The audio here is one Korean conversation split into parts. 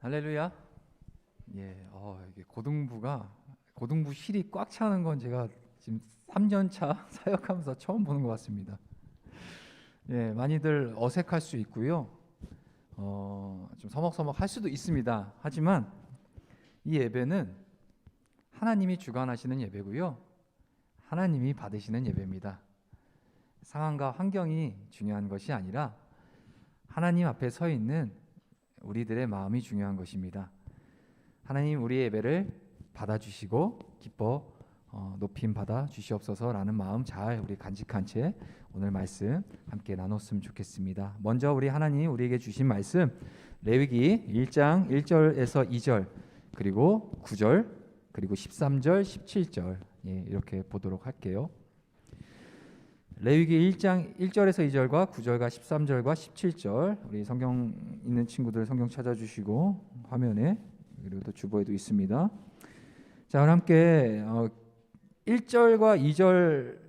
할렐루야. 예, 이게 고등부실이 꽉 차는 건 제가 지금 3년 차 사역하면서 처음 보는 것 같습니다. 예, 많이들 어색할 수 있고요. 좀 서먹서먹할 수도 있습니다. 하지만 이 예배는 하나님이 주관하시는 예배고요. 하나님이 받으시는 예배입니다. 상황과 환경이 중요한 것이 아니라 하나님 앞에 서 있는 우리들의 마음이 중요한 것입니다. 하나님 우리의 예배를 받아주시고 기뻐 높임 받아 주시옵소서라는 마음 잘 우리 간직한 채 오늘 말씀 함께 나눴으면 좋겠습니다. 먼저 우리 하나님 우리에게 주신 말씀 레위기 1장 1절에서 2절 그리고 9절 그리고 13절 17절 이렇게 보도록 할게요. 레위기 1장 1절에서 2절과 9절과 13절과 17절 우리 성경 있는 친구들 성경 찾아주시고 화면에 그리고 또 주보에도 있습니다. 자, 그럼 함께 1절과 2절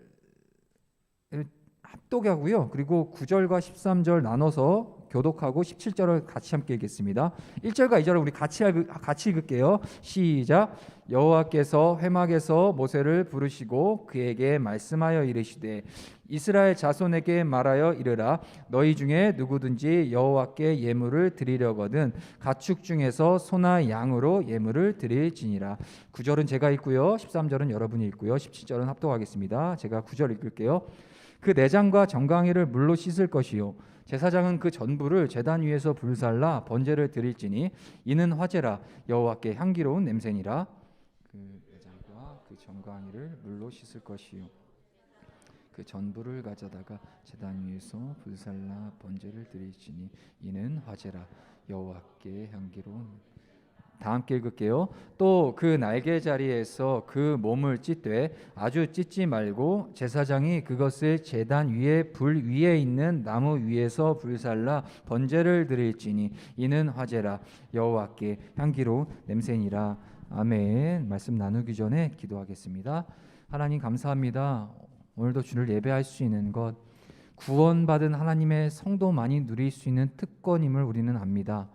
합독하고요. 그리고 9절과 13절 나눠서 교독하고 17절을 같이 함께 읽겠습니다. 1절과 2절을 우리 같이 읽을게요. 시작. 여호와께서 회막에서 모세를 부르시고 그에게 말씀하여 이르시되 이스라엘 자손에게 말하여 이르라 너희 중에 누구든지 여호와께 예물을 드리려거든 가축 중에서 소나 양으로 예물을 드릴지니라. 9절은 제가 읽고요. 13절은 여러분이 읽고요. 17절은 합독하겠습니다. 제가 9절 읽을게요. 그 내장과 정강이를 물로 씻을 것이요 제사장은 그 전부를 제단 위에서 불살라 번제를 드릴지니 이는 화제라 여호와께 향기로운 냄새니라. 그 내장과 그 정강이를 물로 씻을 것이요 그 전부를 가져다가 제단 위에서 불살라 번제를 드릴지니 이는 화제라 여호와께 향기로운. 다 함께 읽을게요. 또 그 날개 자리에서 그 몸을 찢되 아주 찢지 말고 제사장이 그것을 제단 위에 불 위에 있는 나무 위에서 불살라 번제를 드릴지니 이는 화제라 여호와께 향기로운 냄새니라. 아멘. 말씀 나누기 전에 기도하겠습니다. 하나님 감사합니다. 오늘도 주를 예배할 수 있는 것 구원받은 하나님의 성도만이 누릴 수 있는 특권임을 우리는 압니다.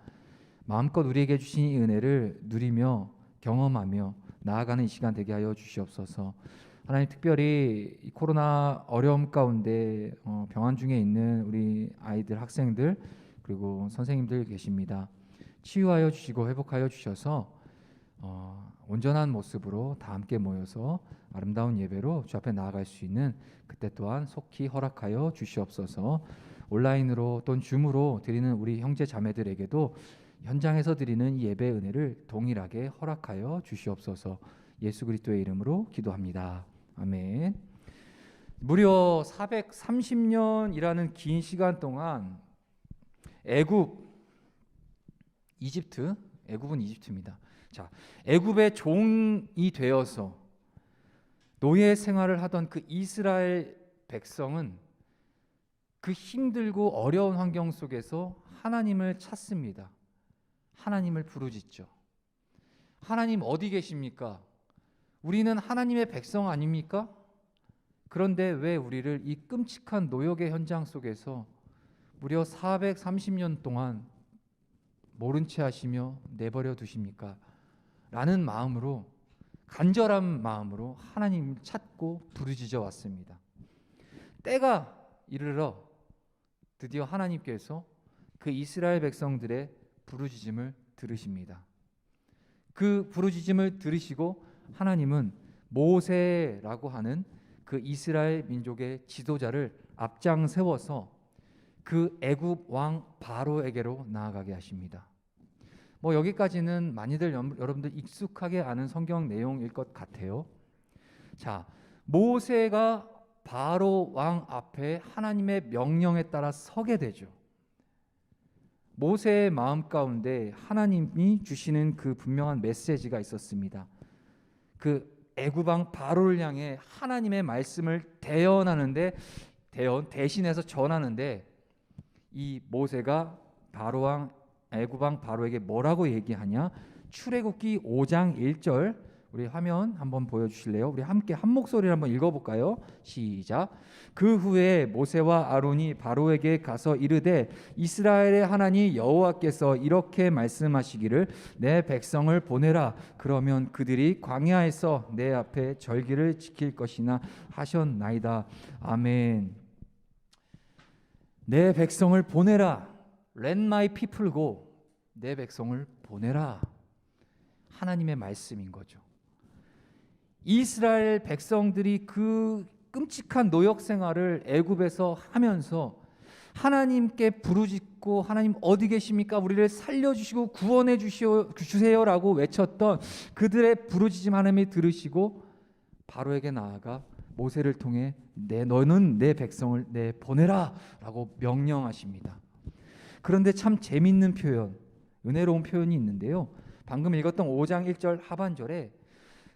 마음껏 우리에게 주신 이 은혜를 누리며 경험하며 나아가는 이 시간 되게 하여 주시옵소서. 하나님 특별히 이 코로나 어려움 가운데 병원 중에 있는 우리 아이들 학생들 그리고 선생님들 계십니다. 치유하여 주시고 회복하여 주셔서 온전한 모습으로 다 함께 모여서 아름다운 예배로 주 앞에 나아갈 수 있는 그때 또한 속히 허락하여 주시옵소서. 온라인으로 또는 줌으로 드리는 우리 형제 자매들에게도 현장에서 드리는 이 예배 은혜를 동일하게 허락하여 주시옵소서. 예수 그리스도의 이름으로 기도합니다. 아멘. 무려 430년이라는 긴 시간 동안 애굽은 이집트입니다. 자, 애굽의 종이 되어서 노예 생활을 하던 그 이스라엘 백성은 그 힘들고 어려운 환경 속에서 하나님을 찾습니다. 하나님을 부르짖죠. 하나님 어디 계십니까? 우리는 하나님의 백성 아닙니까? 그런데 왜 우리를 이 끔찍한 노역의 현장 속에서 무려 430년 동안 모른 채 하시며 내버려 두십니까? 라는 마음으로 간절한 마음으로 하나님을 찾고 부르짖어 왔습니다. 때가 이르러 드디어 하나님께서 그 이스라엘 백성들의 부르짖음을 들으십니다. 그 부르짖음을 들으시고 하나님은 모세라고 하는 그 이스라엘 민족의 지도자를 앞장 세워서 그 애굽 왕 바로에게로 나아가게 하십니다. 여기까지는 많이들 여러분들 익숙하게 아는 성경 내용일 것 같아요. 자, 모세가 바로 왕 앞에 하나님의 명령에 따라 서게 되죠. 모세의 마음 가운데 하나님이 주시는 그 분명한 메시지가 있었습니다. 그 애굽 왕 바로를 향해 하나님의 말씀을 대신해서 전하는데 이 모세가 애굽 왕 바로에게 뭐라고 얘기하냐? 출애굽기 5장 1절 우리 화면 한번 보여주실래요? 우리 함께 한 목소리를 한번 읽어볼까요? 시작. 그 후에 모세와 아론이 바로에게 가서 이르되 이스라엘의 하나님 여호와께서 이렇게 말씀하시기를 내 백성을 보내라. 그러면 그들이 광야에서 내 앞에 절기를 지킬 것이나 하셨나이다. 아멘. 내 백성을 보내라. Let my people go. 내 백성을 보내라. 하나님의 말씀인 거죠. 이스라엘 백성들이 그 끔찍한 노역 생활을 애굽에서 하면서 하나님께 부르짖고 하나님 어디 계십니까? 우리를 살려주시고 구원해 주세요라고 외쳤던 그들의 부르짖음 하나님이 들으시고 바로에게 나아가 모세를 통해 너는 내 백성을 보내라 라고 명령하십니다. 그런데 참 재밌는 표현, 은혜로운 표현이 있는데요. 방금 읽었던 5장 1절 하반절에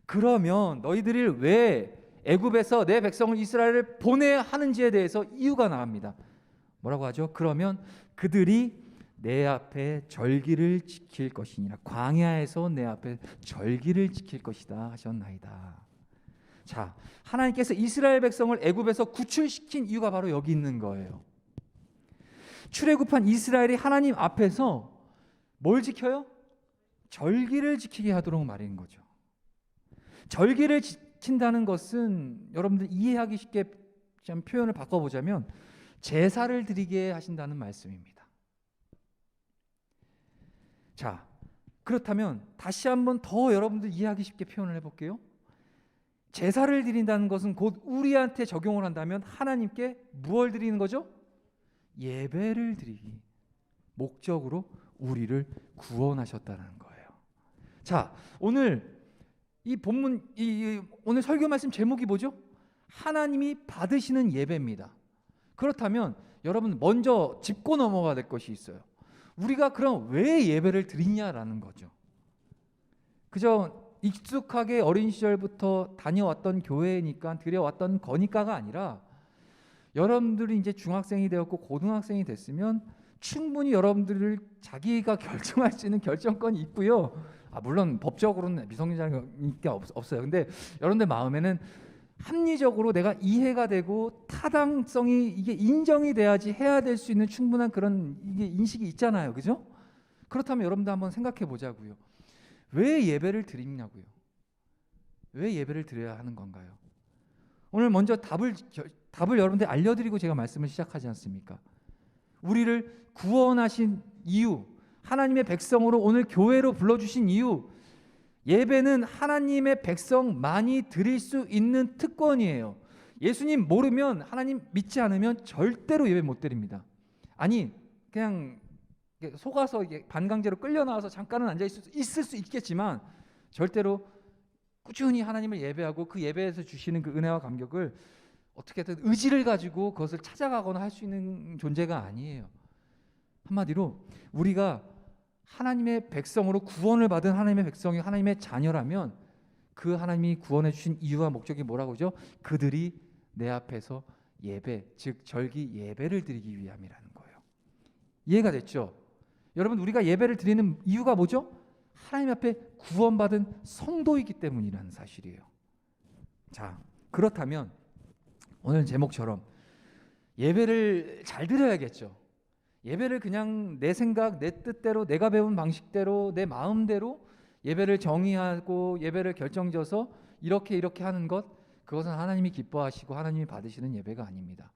그러면 너희들이 왜 애굽에서 내 백성을 이스라엘을 보내야 하는지에 대해서 이유가 나옵니다. 뭐라고 하죠? 그러면 그들이 내 앞에 절기를 지킬 것이니라. 광야에서 내 앞에 절기를 지킬 것이다 하셨나이다. 자, 하나님께서 이스라엘 백성을 애굽에서 구출시킨 이유가 바로 여기 있는 거예요. 출애굽한 이스라엘이 하나님 앞에서 뭘 지켜요? 절기를 지키게 하도록 말인 거죠. 절기를 지킨다는 것은 여러분들 이해하기 쉽게 좀 표현을 바꿔보자면 제사를 드리게 하신다는 말씀입니다. 자, 그렇다면 다시 한번 더 여러분들 이해하기 쉽게 표현을 해볼게요. 제사를 드린다는 것은 곧 우리한테 적용을 한다면 하나님께 무엇을 드리는 거죠? 예배를 드리기 목적으로 우리를 구원하셨다는 거예요. 자, 오늘 이 본문 오늘 설교 말씀 제목이 뭐죠? 하나님이 받으시는 예배입니다. 그렇다면 여러분 먼저 짚고 넘어가야 될 것이 있어요. 우리가 그럼 왜 예배를 드리냐라는 거죠. 그저 익숙하게 어린 시절부터 다녀왔던 교회니까 드려왔던 거니까가 아니라 여러분들이 이제 중학생이 되었고 고등학생이 됐으면 충분히 여러분들을 자기가 결정할 수 있는 결정권이 있고요. 물론 법적으로는 미성년자니까 없어요. 근데 여러분들 마음에는 합리적으로 내가 이해가 되고 타당성이 이게 인정이 돼야지 해야 될 수 있는 충분한 그런 이게 인식이 있잖아요. 그죠? 그렇다면 여러분들 한번 생각해 보자고요. 왜 예배를 드리냐고요. 왜 예배를 드려야 하는 건가요? 오늘 먼저 답을 여러분들 알려드리고 제가 말씀을 시작하지 않습니까? 우리를 구원하신 이유, 하나님의 백성으로 오늘 교회로 불러주신 이유, 예배는 하나님의 백성만이 드릴 수 있는 특권이에요. 예수님 모르면, 하나님 믿지 않으면 절대로 예배 못 드립니다. 아니 그냥 속아서 반강제로 끌려 나와서 잠깐은 앉아 있을 수 있겠지만 절대로 꾸준히 하나님을 예배하고 그 예배에서 주시는 그 은혜와 감격을 어떻게든 의지를 가지고 그것을 찾아가거나 할 수 있는 존재가 아니에요. 한마디로 우리가 하나님의 백성으로 구원을 받은 하나님의 백성이 하나님의 자녀라면 그 하나님이 구원해 주신 이유와 목적이 뭐라고 하죠? 그들이 내 앞에서 예배, 즉 절기 예배를 드리기 위함이라는 거예요. 이해가 됐죠? 여러분 우리가 예배를 드리는 이유가 뭐죠? 하나님 앞에 구원받은 성도이기 때문이라는 사실이에요. 자, 그렇다면 오늘 제목처럼 예배를 잘 드려야겠죠. 예배를 그냥 내 생각, 내 뜻대로, 내가 배운 방식대로, 내 마음대로 예배를 정의하고 예배를 결정져서 이렇게 하는 것, 그것은 하나님이 기뻐하시고 하나님이 받으시는 예배가 아닙니다.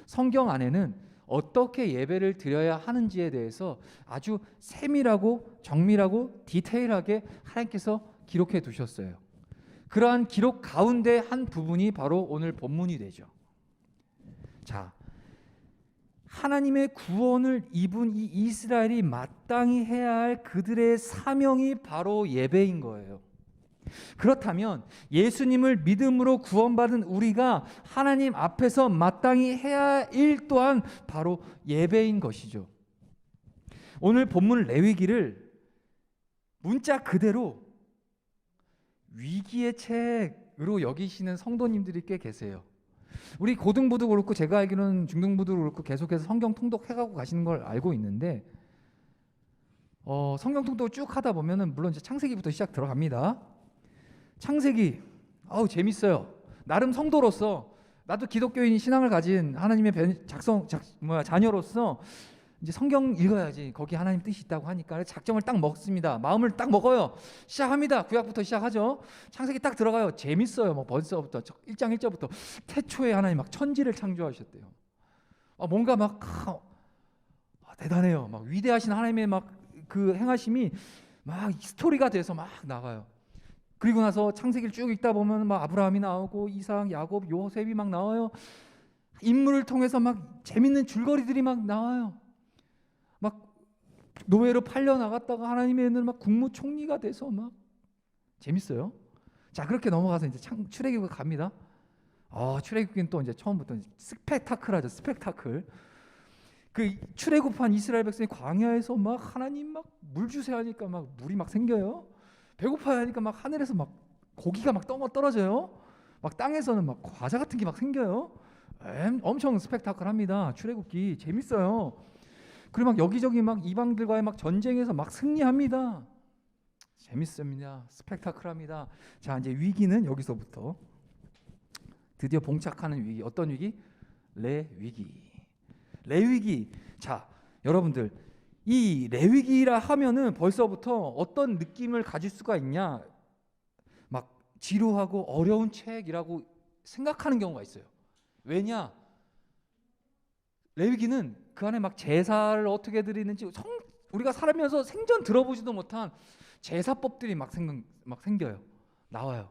성경 안에는 어떻게 예배를 드려야 하는지에 대해서 아주 세밀하고 정밀하고 디테일하게 하나님께서 기록해 두셨어요. 그러한 기록 가운데 한 부분이 바로 오늘 본문이 되죠. 자, 하나님의 구원을 입은 이 이스라엘이 마땅히 해야 할 그들의 사명이 바로 예배인 거예요. 그렇다면 예수님을 믿음으로 구원받은 우리가 하나님 앞에서 마땅히 해야 할 일 또한 바로 예배인 것이죠. 오늘 본문 레위기를 문자 그대로 위기의 책으로 여기시는 성도님들이 꽤 계세요. 우리 고등부도 그렇고 제가 알기로는 중등부도 그렇고 계속해서 성경 통독해가고 가시는 걸 알고 있는데 성경 통독을 쭉 하다 보면은 물론 이제 창세기부터 시작 들어갑니다. 창세기 재밌어요. 나름 성도로서 나도 기독교인 신앙을 가진 하나님의 자녀로서 이제 성경 읽어야지. 거기 하나님 뜻이 있다고 하니까 작정을 딱 먹습니다. 마음을 딱 먹어요. 시작합니다. 구약부터 시작하죠. 창세기 딱 들어가요. 재밌어요. 뭐 벌써부터 1장 1절부터 태초에 하나님 막 천지를 창조하셨대요. 뭔가 막 대단해요. 막 위대하신 하나님의 막 그 행하심이 막 스토리가 돼서 막 나가요. 그리고 나서 창세기를 쭉 읽다 보면 막 아브라함이 나오고 이삭, 야곱, 요셉이 막 나와요. 인물을 통해서 막 재밌는 줄거리들이 막 나와요. 막 노예로 팔려 나갔다가 하나님의 은혜로 막 국무총리가 돼서 막 재밌어요. 자, 그렇게 넘어가서 이제 출애굽에 갑니다. 출애굽기는 또 이제 처음부터 스펙타클하죠. 스펙타클. 그 출애굽한 이스라엘 백성이 광야에서 막 하나님 막 물 주세요 하니까 막 물이 막 생겨요. 배고파야 하니까 막 하늘에서 막 고기가 막 떨어져요. 막 땅에서는 막 과자 같은 게 막 생겨요. 엄청 스펙타클합니다. 출애굽기 재밌어요. 그리고 막 여기저기 막 이방들과의 막 전쟁에서 막 승리합니다. 재밌습니다. 스펙타클합니다. 자, 이제 위기는 여기서부터 드디어 봉착하는 위기. 어떤 위기? 레위기. 레위기. 자, 여러분들 이 레위기라 하면은 벌써부터 어떤 느낌을 가질 수가 있냐? 막 지루하고 어려운 책이라고 생각하는 경우가 있어요. 왜냐? 레위기는 그 안에 막 제사를 어떻게 드리는지 우리가 살면서 생전 들어보지도 못한 제사법들이 막 생겨요. 나와요.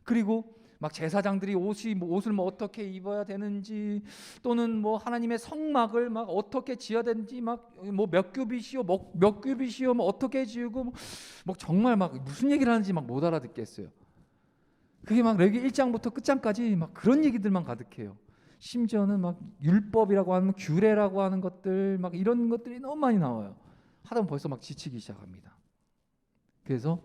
그리고 막 제사장들이 옷을 뭐 어떻게 입어야 되는지, 또는 뭐 하나님의 성막을 막 어떻게 지어야 되는지, 막 뭐 몇 규빗이요, 몇 규빗이요, 뭐 어떻게 지우고, 뭐 정말 막 무슨 얘기를 하는지 막 못 알아듣겠어요. 그게 막 레위기 1장부터 끝장까지 막 그런 얘기들만 가득해요. 심지어는 막 율법이라고 하는 규례라고 하는 것들, 막 이런 것들이 너무 많이 나와요. 하다 보면 벌써 막 지치기 시작합니다. 그래서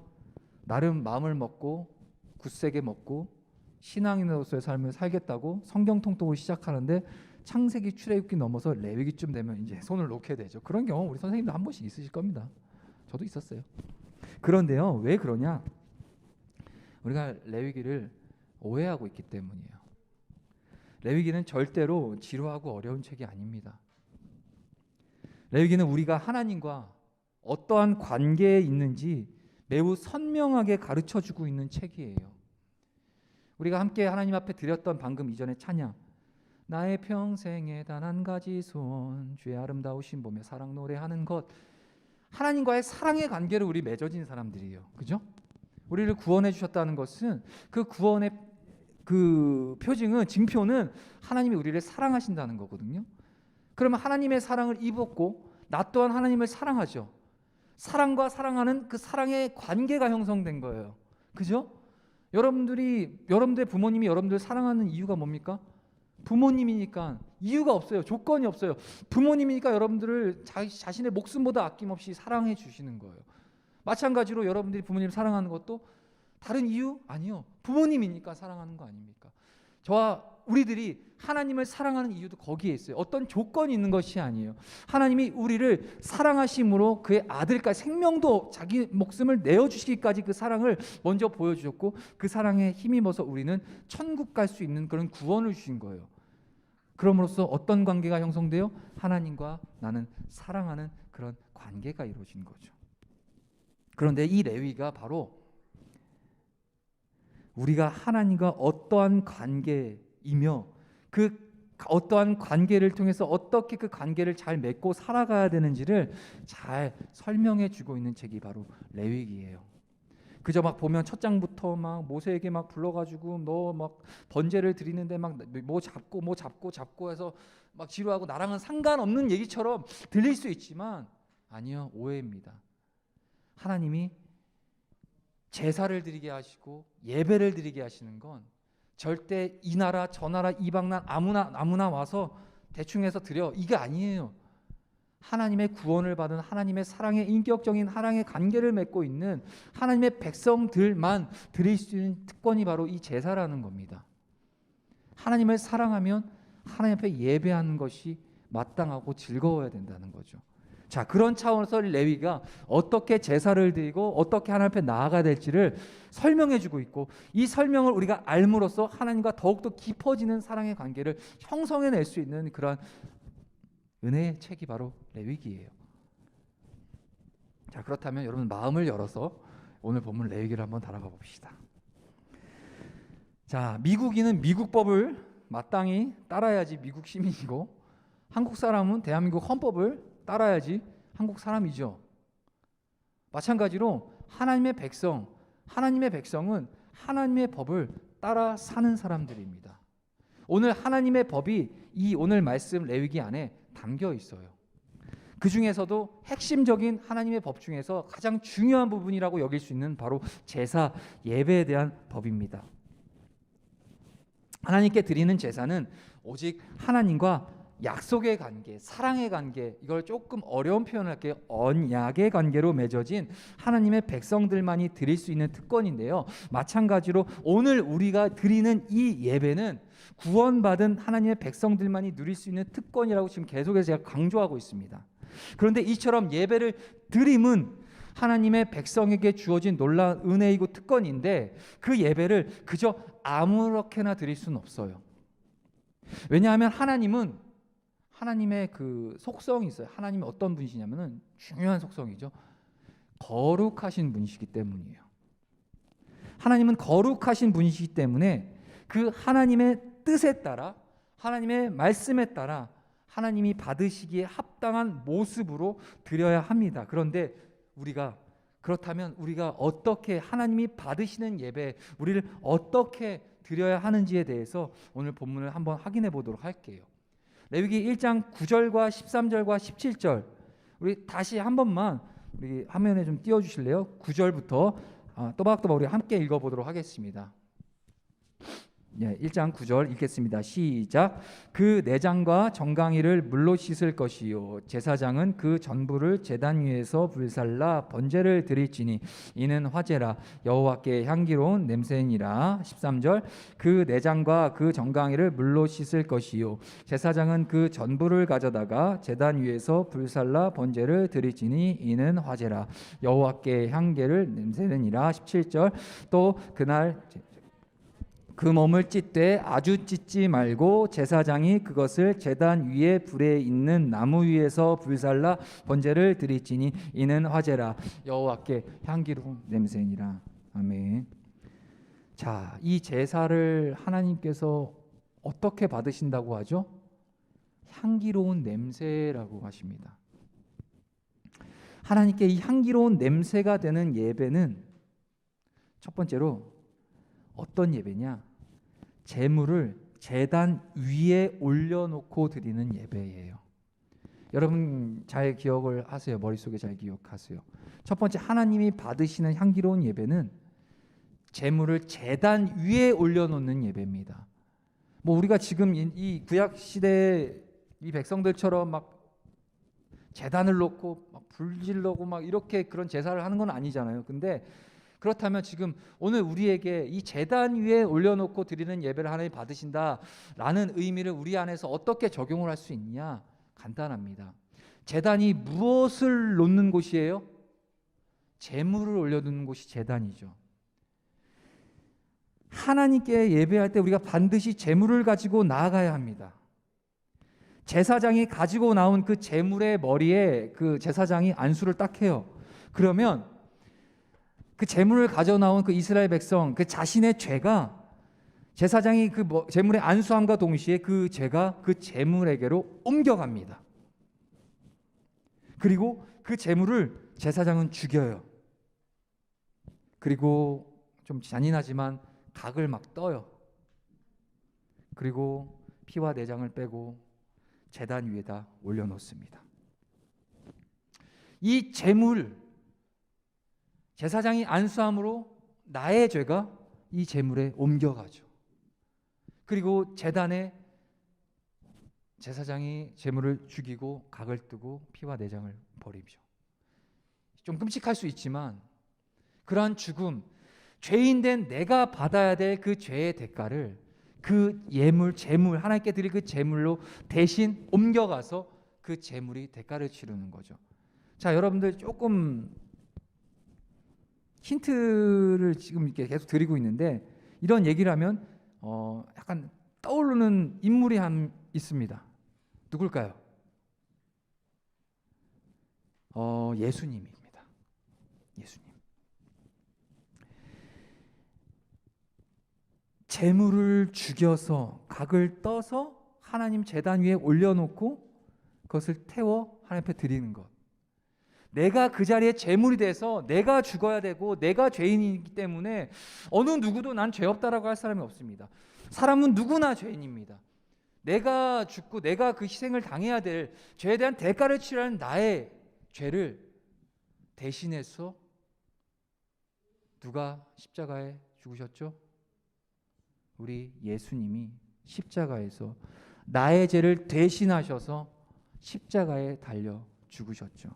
나름 마음을 먹고 굳세게 먹고 신앙인으로서의 삶을 살겠다고 성경 통독을 시작하는데 창세기, 출애굽기 넘어서 레위기쯤 되면 이제 손을 놓게 되죠. 그런 경험 우리 선생님도 한 번씩 있으실 겁니다. 저도 있었어요. 그런데요, 왜 그러냐? 우리가 레위기를 오해하고 있기 때문이에요. 레위기는 절대로 지루하고 어려운 책이 아닙니다. 레위기는 우리가 하나님과 어떠한 관계에 있는지 매우 선명하게 가르쳐주고 있는 책이에요. 우리가 함께 하나님 앞에 드렸던 방금 이전의 찬양, 나의 평생에 단 한 가지 소원, 주의 아름다우신 보며 사랑 노래하는 것, 하나님과의 사랑의 관계를 우리 맺어진 사람들이에요. 그죠? 우리를 구원해 주셨다는 것은 그 구원의 그 표징은, 징표는 하나님이 우리를 사랑하신다는 거거든요. 그러면 하나님의 사랑을 입었고 나 또한 하나님을 사랑하죠. 사랑과 사랑하는 그 사랑의 관계가 형성된 거예요. 그죠? 여러분들의 부모님이 여러분들 사랑하는 이유가 뭡니까? 부모님이니까. 이유가 없어요. 조건이 없어요. 부모님이니까 여러분들을 자신의 목숨보다 아낌없이 사랑해 주시는 거예요. 마찬가지로 여러분들이 부모님 사랑하는 것도 다른 이유? 아니요. 부모님이니까 사랑하는 거 아닙니까? 저와 우리들이 하나님을 사랑하는 이유도 거기에 있어요. 어떤 조건이 있는 것이 아니에요. 하나님이 우리를 사랑하심으로 그의 아들까지, 생명도 자기 목숨을 내어주시기까지 그 사랑을 먼저 보여주셨고, 그 사랑에 힘입어서 우리는 천국 갈 수 있는 그런 구원을 주신 거예요. 그럼으로써 어떤 관계가 형성돼요? 하나님과 나는 사랑하는 그런 관계가 이루어진 거죠. 그런데 이 레위가 바로 우리가 하나님과 어떠한 관계이며 그 어떠한 관계를 통해서 어떻게 그 관계를 잘 맺고 살아가야 되는지를 잘 설명해 주고 있는 책이 바로 레위기예요. 그저 막 보면 첫 장부터 막 모세에게 막 불러가지고 너 막 번제를 드리는데 막 뭐 잡고 해서 막 지루하고 나랑은 상관없는 얘기처럼 들릴 수 있지만 아니요, 오해입니다. 하나님이 제사를 드리게 하시고 예배를 드리게 하시는 건 절대 이 나라 저 나라 이방난 아무나 와서 대충 해서 드려, 이게 아니에요. 하나님의 구원을 받은, 하나님의 사랑의 인격적인 하나님의 관계를 맺고 있는 하나님의 백성들만 드릴 수 있는 특권이 바로 이 제사라는 겁니다. 하나님을 사랑하면 하나님 앞에 예배하는 것이 마땅하고 즐거워야 된다는 거죠. 자, 그런 차원에서 레위가 어떻게 제사를 드리고 어떻게 하나님 앞에 나아가야 될지를 설명해 주고 있고, 이 설명을 우리가 알므로써 하나님과 더욱더 깊어지는 사랑의 관계를 형성해낼 수 있는 그런 은혜의 책이 바로 레위기예요. 자, 그렇다면 여러분 마음을 열어서 오늘 본문 레위기를 한번 달아가 봅시다. 자, 미국인은 미국법을 마땅히 따라야지 미국 시민이고, 한국 사람은 대한민국 헌법을 따라야지 한국 사람이죠. 마찬가지로 하나님의 백성은 하나님의 법을 따라 사는 사람들입니다. 오늘 하나님의 법이 이 오늘 말씀 레위기 안에 담겨 있어요. 그 중에서도 핵심적인 하나님의 법 중에서 가장 중요한 부분이라고 여길 수 있는 바로 제사, 예배에 대한 법입니다. 하나님께 드리는 제사는 오직 하나님과 약속의 관계, 사랑의 관계, 이걸 조금 어려운 표현을 할게요. 언약의 관계로 맺어진 하나님의 백성들만이 드릴 수 있는 특권인데요. 마찬가지로 오늘 우리가 드리는 이 예배는 구원받은 하나님의 백성들만이 누릴 수 있는 특권이라고 지금 계속해서 제가 강조하고 있습니다. 그런데 이처럼 예배를 드림은 하나님의 백성에게 주어진 놀라운 은혜이고 특권인데, 그 예배를 그저 아무렇게나 드릴 수는 없어요. 왜냐하면 하나님의 그 속성이 있어요. 하나님이 어떤 분이시냐면은 중요한 속성이죠. 거룩하신 분이시기 때문이에요. 하나님은 거룩하신 분이시기 때문에 그 하나님의 뜻에 따라, 하나님의 말씀에 따라 하나님이 받으시기에 합당한 모습으로 드려야 합니다. 그런데 그렇다면 우리가 어떻게 하나님이 받으시는 예배, 우리를 어떻게 드려야 하는지에 대해서 오늘 본문을 한번 확인해 보도록 할게요. 레위기 1장 9절과 13절과 17절, 우리 다시 한 번만 우리 화면에 좀 띄워 주실래요? 9절부터 또박또박 우리 함께 읽어 보도록 하겠습니다. 1장 9절 읽겠습니다. 시작. 그 내장과 정강이를 물로 씻을 것이요, 제사장은 그 전부를 제단 위에서 불살라 번제를 드릴지니 이는 화제라, 여호와께 향기로운 냄새니라. 13절. 그 내장과 그 정강이를 물로 씻을 것이요, 제사장은 그 전부를 가져다가 제단 위에서 불살라 번제를 드릴지니 이는 화제라, 여호와께 향기를 냄새니라. 17절. 또 그날 그 몸을 찢되 아주 찢지 말고 제사장이 그것을 제단 위에 불에 있는 나무 위에서 불살라 번제를 드릴지니 이는 화제라, 여호와께 향기로운 냄새니라. 아멘. 자, 이 제사를 하나님께서 어떻게 받으신다고 하죠? 향기로운 냄새라고 하십니다. 하나님께 이 향기로운 냄새가 되는 예배는 첫 번째로 어떤 예배냐? 제물을 제단 위에 올려놓고 드리는 예배예요. 여러분 잘 기억을 하세요. 머릿속에 잘 기억하세요. 첫 번째, 하나님이 받으시는 향기로운 예배는 제물을 제단 위에 올려놓는 예배입니다. 우리가 지금 이 구약 시대 이 백성들처럼 막 제단을 놓고 막 불질러고 막 이렇게 그런 제사를 하는 건 아니잖아요. 근데 그렇다면 지금 오늘 우리에게 이 제단 위에 올려놓고 드리는 예배를 하나님 받으신다라는 의미를 우리 안에서 어떻게 적용을 할 수 있냐? 간단합니다. 제단이 무엇을 놓는 곳이에요? 제물을 올려두는 곳이 제단이죠. 하나님께 예배할 때 우리가 반드시 제물을 가지고 나아가야 합니다. 제사장이 가지고 나온 그 제물의 머리에 그 제사장이 안수를 딱 해요. 그러면 그 제물을 가져 나온 그 이스라엘 백성, 그 자신의 죄가 제사장이 그 제물의 안수함과 동시에 그 죄가 그 제물에게로 옮겨갑니다. 그리고 그 제물을 제사장은 죽여요. 그리고 좀 잔인하지만 각을 막 떠요. 그리고 피와 내장을 빼고 제단 위에다 올려놓습니다. 이 제물, 제사장이 안수함으로 나의 죄가 이 제물에 옮겨가죠. 그리고 제단에 제사장이 제물을 죽이고 각을 뜨고 피와 내장을 버리죠. 좀 끔찍할 수 있지만 그러한 죽음, 죄인된 내가 받아야 될 그 죄의 대가를 그 예물, 제물, 하나님께 드릴 그 제물로 대신 옮겨가서 그 제물이 대가를 치르는 거죠. 자, 여러분들 조금 힌트를 지금 이렇게 계속 드리고 있는데, 이런 얘기를 하면 약간 떠오르는 인물이 있습니다. 누굴까요? 예수님입니다. 예수님. 제물을 죽여서 각을 떠서 하나님 제단 위에 올려놓고 그것을 태워 하나님 앞에 드리는 것. 내가 그 자리에 제물이 돼서 내가 죽어야 되고 내가 죄인이기 때문에 어느 누구도 난 죄 없다라고 할 사람이 없습니다. 사람은 누구나 죄인입니다. 내가 죽고 내가 그 희생을 당해야 될 죄에 대한 대가를 치르는 나의 죄를 대신해서 누가 십자가에 죽으셨죠? 우리 예수님이 십자가에서 나의 죄를 대신하셔서 십자가에 달려 죽으셨죠.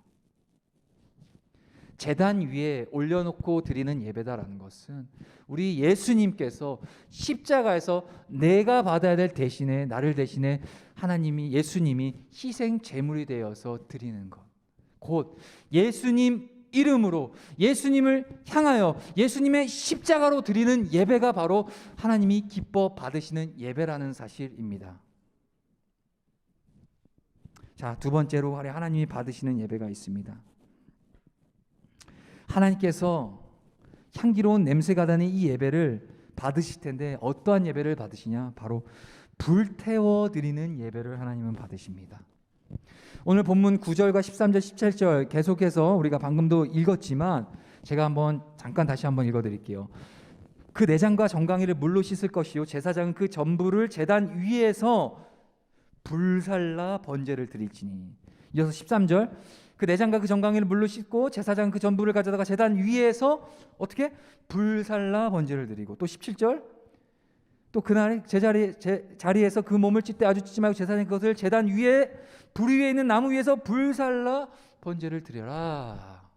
제단 위에 올려놓고 드리는 예배다라는 것은 우리 예수님께서 십자가에서 내가 받아야 될 대신에 나를 대신에 하나님이 예수님이 희생 제물이 되어서 드리는 것. 곧 예수님 이름으로 예수님을 향하여 예수님의 십자가로 드리는 예배가 바로 하나님이 기뻐 받으시는 예배라는 사실입니다. 자, 두 번째로 하나님이 받으시는 예배가 있습니다. 하나님께서 향기로운 냄새가 나는 이 예배를 받으실 텐데 어떠한 예배를 받으시냐? 바로 불태워 드리는 예배를 하나님은 받으십니다. 오늘 본문 9절과 13절, 17절 계속해서 우리가 방금도 읽었지만 제가 한번 잠깐 다시 한번 읽어드릴게요. 그 내장과 정강이를 물로 씻을 것이요 제사장은 그 전부를 제단 위에서 불살라 번제를 드릴지니. 이어서 13절 그 내장과 그 정강이를 물로 씻고 제사장은 그 전부를 가져다가 제단 위에서 어떻게 불살라 번제를 드리고, 또 17절 또 그날 자리에서 그 몸을 찢되 아주 찢지 말고 제사장이 그것을 제단 위에 불 위에 있는 나무 위에서 불살라 번제를 드려라.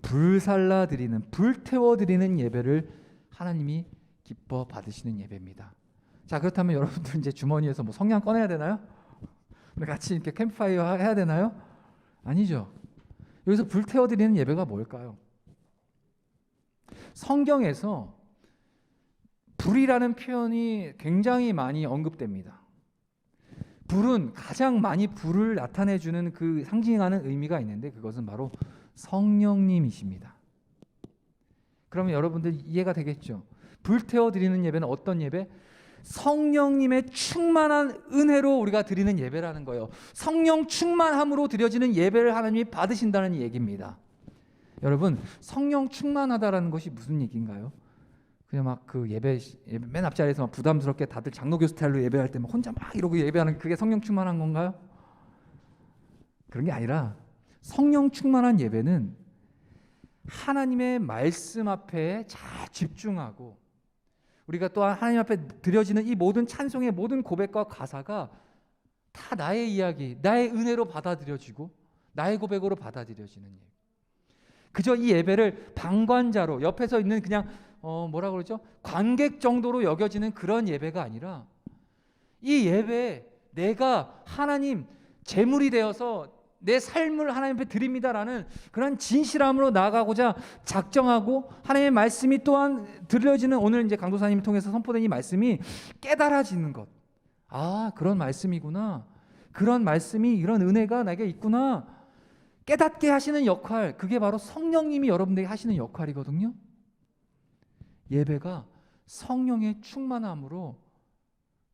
불살라 드리는, 불태워 드리는 예배를 하나님이 기뻐 받으시는 예배입니다. 자, 그렇다면 여러분들 이제 주머니에서 뭐 성냥 꺼내야 되나요? 우리 같이 이렇게 캠프파이어 해야 되나요? 아니죠. 여기서 불태워 드리는 예배가 뭘까요? 성경에서 불이라는 표현이 굉장히 많이 언급됩니다. 불은 가장 많이 불을 나타내 주는 그 상징하는 의미가 있는데 그것은 바로 성령님이십니다. 그러면 여러분들 이해가 되겠죠? 불태워 드리는 예배는 어떤 예배? 성령님의 충만한 은혜로 우리가 드리는 예배라는 거예요. 성령 충만함으로 드려지는 예배를 하나님이 받으신다는 얘기입니다. 여러분, 성령 충만하다라는 것이 무슨 얘기인가요? 그냥 막 그 예배 맨 앞자리에서 막 부담스럽게 다들 장로교 스타일로 예배할 때 막 혼자 막 이러고 예배하는 그게 성령 충만한 건가요? 그런 게 아니라 성령 충만한 예배는 하나님의 말씀 앞에 잘 집중하고 우리가 또한 하나님 앞에 드려지는 이 모든 찬송의 모든 고백과 가사가 다 나의 이야기, 나의 은혜로 받아들여지고 나의 고백으로 받아들여지는 예배. 그저 이 예배를 방관자로 옆에서 있는 그냥 뭐라 그러죠? 관객 정도로 여겨지는 그런 예배가 아니라 이 예배에 내가 하나님 제물이 되어서 내 삶을 하나님 앞에 드립니다라는 그런 진실함으로 나아가고자 작정하고 하나님의 말씀이 또한 들려지는 오늘 이제 강도사님을 통해서 선포된 이 말씀이 깨달아지는 것. 아, 그런 말씀이구나. 그런 말씀이 이런 은혜가 나에게 있구나. 깨닫게 하시는 역할, 그게 바로 성령님이 여러분들에게 하시는 역할이거든요. 예배가 성령의 충만함으로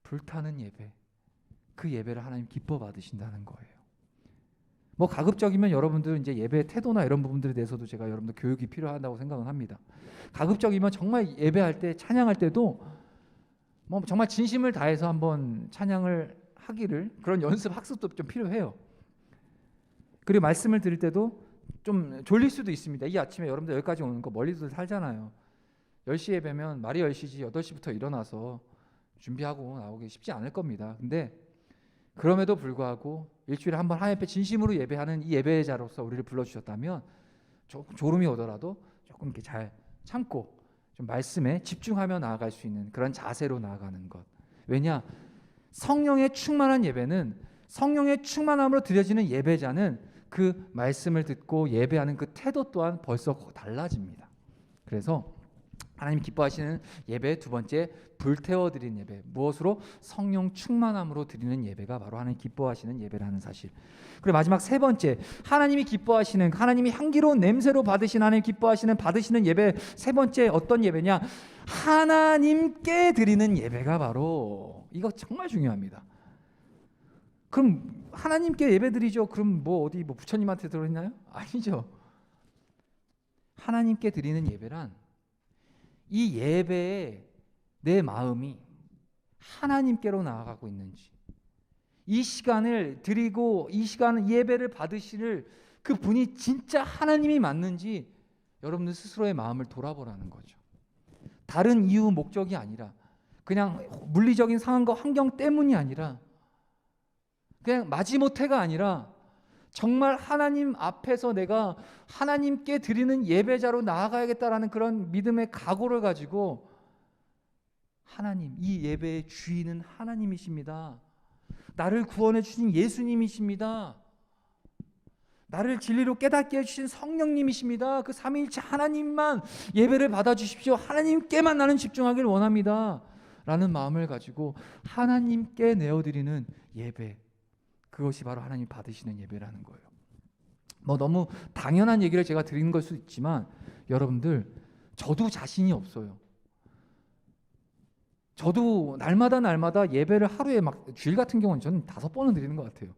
불타는 예배, 그 예배를 하나님 기뻐 받으신다는 거예요. 뭐 가급적이면 여러분들 이제 예배 태도나 이런 부분들에 대해서도 제가 여러분들 교육이 필요하다고 생각은 합니다. 가급적이면 정말 예배할 때 찬양할 때도 뭐 정말 진심을 다해서 한번 찬양을 하기를, 그런 연습 학습도 좀 필요해요. 그리고 말씀을 드릴 때도 좀 졸릴 수도 있습니다. 이 아침에 여러분들 여기까지 오는 거 멀리도 살잖아요. 10시에 뵈면 말이 10시지 8시부터 일어나서 준비하고 나오기 쉽지 않을 겁니다. 근데 그럼에도 불구하고 일주일에 한 번 하나님 앞에 진심으로 예배하는 이 예배자로서 우리를 불러주셨다면 조금 졸음이 오더라도 조금 이렇게 잘 참고 좀 말씀에 집중하며 나아갈 수 있는 그런 자세로 나아가는 것. 왜냐? 성령의 충만한 예배는, 성령의 충만함으로 드려지는 예배자는 그 말씀을 듣고 예배하는 그 태도 또한 벌써 달라집니다. 그래서 하나님 기뻐하시는 예배 두 번째, 불태워 드리는 예배. 무엇으로? 성령 충만함으로 드리는 예배가 바로 하나님 기뻐하시는 예배라는 사실. 그리고 마지막 세 번째, 하나님이 기뻐하시는, 하나님이 향기로운 냄새로 받으신, 하나님 기뻐하시는 받으시는 예배 세 번째 어떤 예배냐? 하나님께 드리는 예배가 바로, 이거 정말 중요합니다. 그럼 하나님께 예배 드리죠. 그럼 뭐 어디 뭐 부처님한테 들어있나요? 아니죠. 하나님께 드리는 예배란 이 예배에 내 마음이 하나님께로 나아가고 있는지, 이 시간을 드리고 이 시간 예배를 받으실 그 분이 진짜 하나님이 맞는지 여러분들 스스로의 마음을 돌아보라는 거죠. 다른 이유 목적이 아니라, 그냥 물리적인 상황과 환경 때문이 아니라, 그냥 마지못해가 아니라 정말 하나님 앞에서 내가 하나님께 드리는 예배자로 나아가야겠다라는 그런 믿음의 각오를 가지고, 하나님, 이 예배의 주인은 하나님이십니다. 나를 구원해 주신 예수님이십니다. 나를 진리로 깨닫게 해주신 성령님이십니다. 그 삼위일체 하나님만 예배를 받아주십시오. 하나님께만 나는 집중하길 원합니다. 라는 마음을 가지고 하나님께 내어드리는 예배, 그것이 바로 하나님 받으시는 예배라는 거예요. 뭐 너무 당연한 얘기를 제가 드리는 걸 수도 있지만, 여러분들, 저도 자신이 없어요. 저도 날마다 예배를 하루에 막, 주일 같은 경우는 저는 5번은 드리는 것 같아요.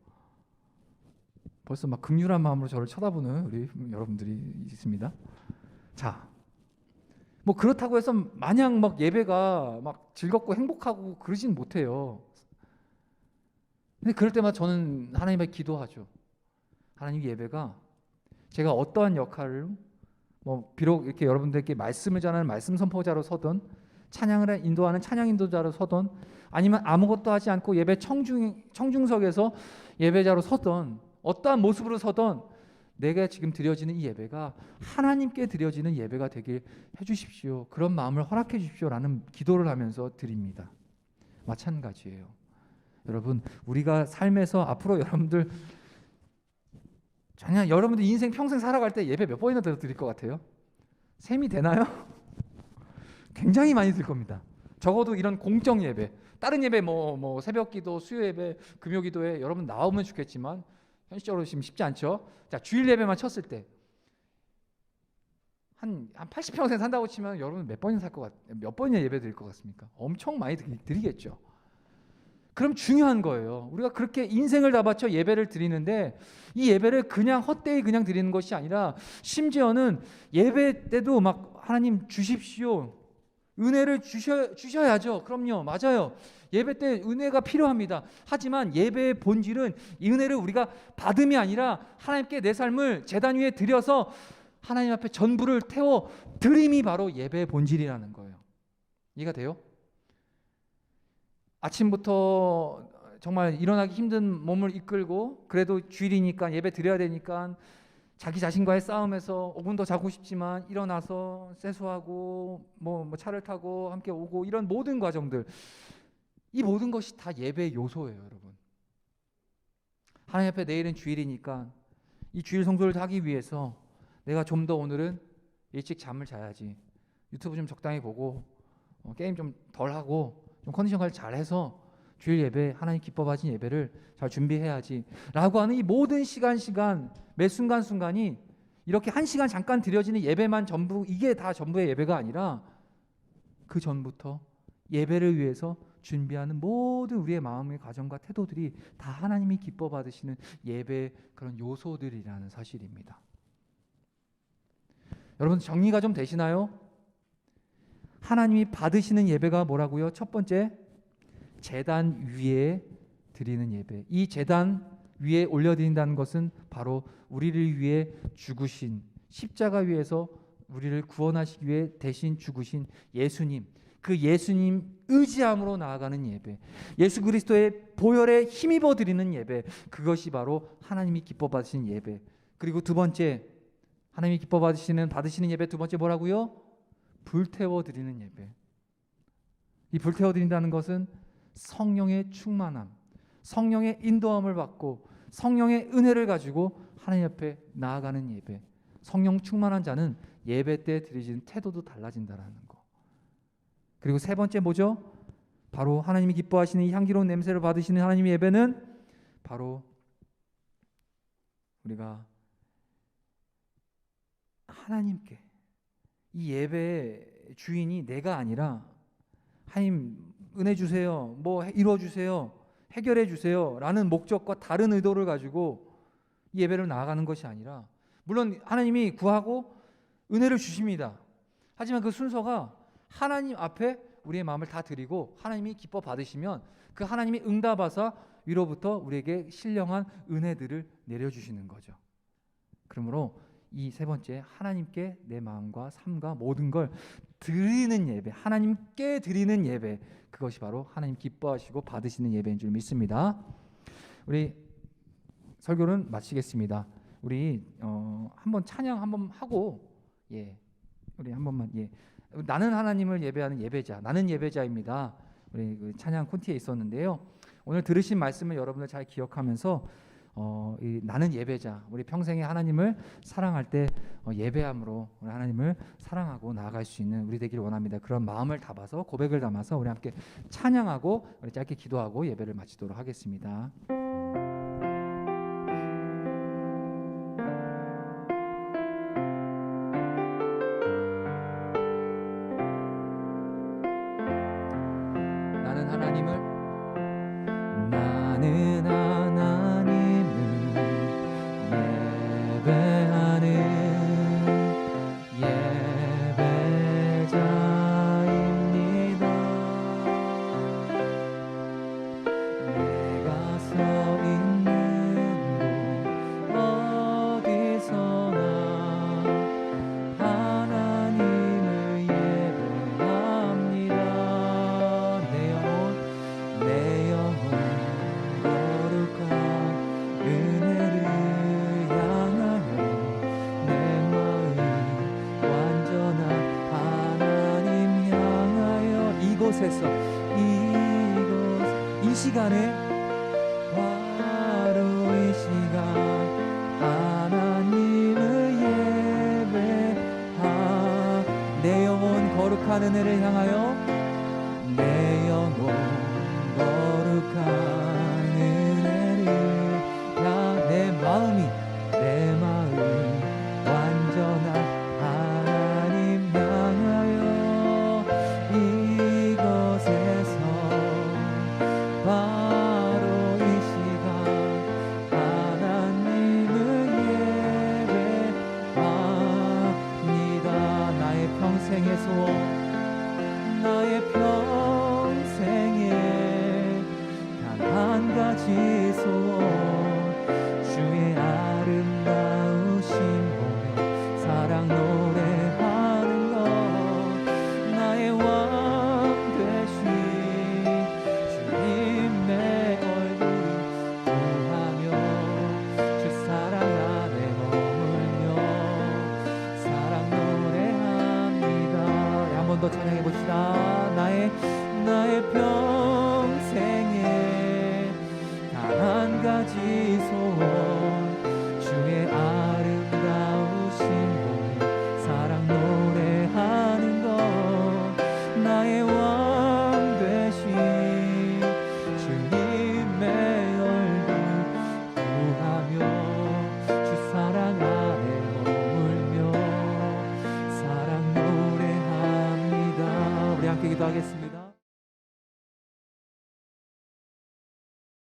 벌써 막 긍휼한 마음으로 저를 쳐다보는 우리 여러분들이 있습니다. 자, 뭐 그렇다고 해서 마냥 막 예배가 막 즐겁고 행복하고 그러진 못해요. 근데 그럴 때마다 저는 하나님께 기도하죠. 하나님, 예배가 제가 어떠한 역할을, 뭐 비록 이렇게 여러분들께 말씀을 전하는 말씀 선포자로 서든, 찬양을 인도하는 찬양 인도자로 서든, 아니면 아무것도 하지 않고 예배 청중석에서 예배자로 서든, 어떠한 모습으로 서든 내가 지금 드려지는 이 예배가 하나님께 드려지는 예배가 되길 해주십시오. 그런 마음을 허락해 주십시오라는 기도를 하면서 드립니다. 마찬가지예요. 여러분, 우리가 삶에서 앞으로 여러분들 인생 평생 살아갈 때 예배 몇 번이나 드릴 것 같아요? 셈이 되나요? 굉장히 많이 들 겁니다. 적어도 이런 공적 예배, 다른 예배 뭐 새벽기도, 수요예배, 금요기도에 여러분 나오면 좋겠지만 현실적으로 지금 쉽지 않죠. 자, 주일 예배만 쳤을 때 한 80평생 산다고 치면 여러분 몇 번이나 예배 드릴 것 같습니까? 엄청 많이 드리겠죠. 그럼 중요한 거예요. 우리가 그렇게 인생을 다 바쳐 예배를 드리는데, 이 예배를 그냥 헛되이 그냥 드리는 것이 아니라, 심지어는 예배 때도 막 하나님 주십시오, 은혜를 주셔야죠. 그럼요, 맞아요. 예배 때 은혜가 필요합니다. 하지만 예배의 본질은 이 은혜를 우리가 받음이 아니라 하나님께 내 삶을 제단 위에 드려서 하나님 앞에 전부를 태워 드림이 바로 예배의 본질이라는 거예요. 이해가 돼요? 아침부터 정말 일어나기 힘든 몸을 이끌고, 그래도 주일이니까 예배 드려야 되니까 자기 자신과의 싸움에서 5분 더 자고 싶지만 일어나서 세수하고 뭐 차를 타고 함께 오고, 이런 모든 과정들, 이 모든 것이 다 예배의 요소예요. 여러분, 하나님 앞에 내일은 주일이니까 이 주일 성소를 하기 위해서 내가 좀 더 오늘은 일찍 잠을 자야지, 유튜브 좀 적당히 보고 게임 좀 덜 하고 좀 컨디션 관리 잘해서 주일 예배, 하나님 기뻐하시는 예배를 잘 준비해야지 라고 하는 이 모든 시간 매 순간순간이 이렇게 한 시간 잠깐 드려지는 예배만 전부, 이게 다 전부의 예배가 아니라, 그 전부터 예배를 위해서 준비하는 모든 우리의 마음의 과정과 태도들이 다 하나님이 기뻐 받으시는 예배의 그런 요소들이라는 사실입니다. 여러분, 정리가 좀 되시나요? 하나님이 받으시는 예배가 뭐라고요? 첫 번째, 제단 위에 드리는 예배. 이 제단 위에 올려드린다는 것은 바로 우리를 위해 죽으신, 십자가 위에서 우리를 구원하시기 위해 대신 죽으신 예수님, 그 예수님 의지함으로 나아가는 예배, 예수 그리스도의 보혈에 힘입어 드리는 예배, 그것이 바로 하나님이 기뻐 받으시는 예배. 그리고 두 번째, 하나님이 기뻐 받으시는 예배 두 번째 뭐라고요? 불태워 드리는 예배. 이 불태워 드린다는 것은 성령의 충만함, 성령의 인도함을 받고 성령의 은혜를 가지고 하나님 앞에 나아가는 예배. 성령 충만한 자는 예배 때 드리는 태도도 달라진다라는 거. 그리고 세 번째 뭐죠? 바로 하나님이 기뻐하시는 이 향기로운 냄새를 받으시는 하나님의 예배는 바로 우리가 하나님께, 이 예배의 주인이 내가 아니라 하나님 은혜 주세요, 뭐 이루어 주세요, 해결해 주세요 라는 목적과 다른 의도를 가지고 이 예배를 나아가는 것이 아니라, 물론 하나님이 구하고 은혜를 주십니다. 하지만 그 순서가 하나님 앞에 우리의 마음을 다 드리고 하나님이 기뻐 받으시면 그 하나님이 응답하사 위로부터 우리에게 신령한 은혜들을 내려주시는 거죠. 그러므로 이 세 번째, 하나님께 내 마음과 삶과 모든 걸 드리는 예배, 하나님께 드리는 예배, 그것이 바로 하나님 기뻐하시고 받으시는 예배인 줄 믿습니다. 우리 설교는 마치겠습니다. 우리 한번 찬양 한번 하고, 우리 한 번만, 나는 하나님을 예배하는 예배자, 나는 예배자입니다. 우리 그 찬양 콘티에 있었는데요. 오늘 들으신 말씀을 여러분들 잘 기억하면서 이 나는 예배자, 우리 평생에 하나님을 사랑할 때 예배함으로 우리 하나님을 사랑하고 나아갈 수 있는 우리 되기를 원합니다. 그런 마음을 담아서, 고백을 담아서 우리 함께 찬양하고 우리 짧게 기도하고 예배를 마치도록 하겠습니다. 나는 하나님을 예배하는 예배자입니다. 내가 서 있는 곳 어디서나 하나님을 예배합니다. 내 영혼 거룩한 은혜를 향하여 내 마음 완전한 하나님 향하여 이곳에서 이 시간에 바로 이 시간 하나님을 예배하 내 영혼 거룩한 은혜를 향하여 내 영혼 거룩한 은혜를 내 마음 완전한 하나님 향하여 이곳에서 바로 이 시간 하나님을 예배합니다. 나의 평생의 소원, 나의 평생에 단 한 가지 소원, 주의 아름다우신 보며 사랑 노래하는 것, 나의 왕 되신 주님의 얼굴 구하며 주 사랑 안에 머물며 사랑 노래합니다. 한 번 더 찬양해 봅시다. 나의 평생에 단 한 가지 소원, 주의 아름다우신 보며 사랑 노래하는 것, 나의 왕 되신 주님의 얼굴 구하며 주 사랑 안에 머물며 사랑 노래합니다. 우리 함께 기도하겠습니다.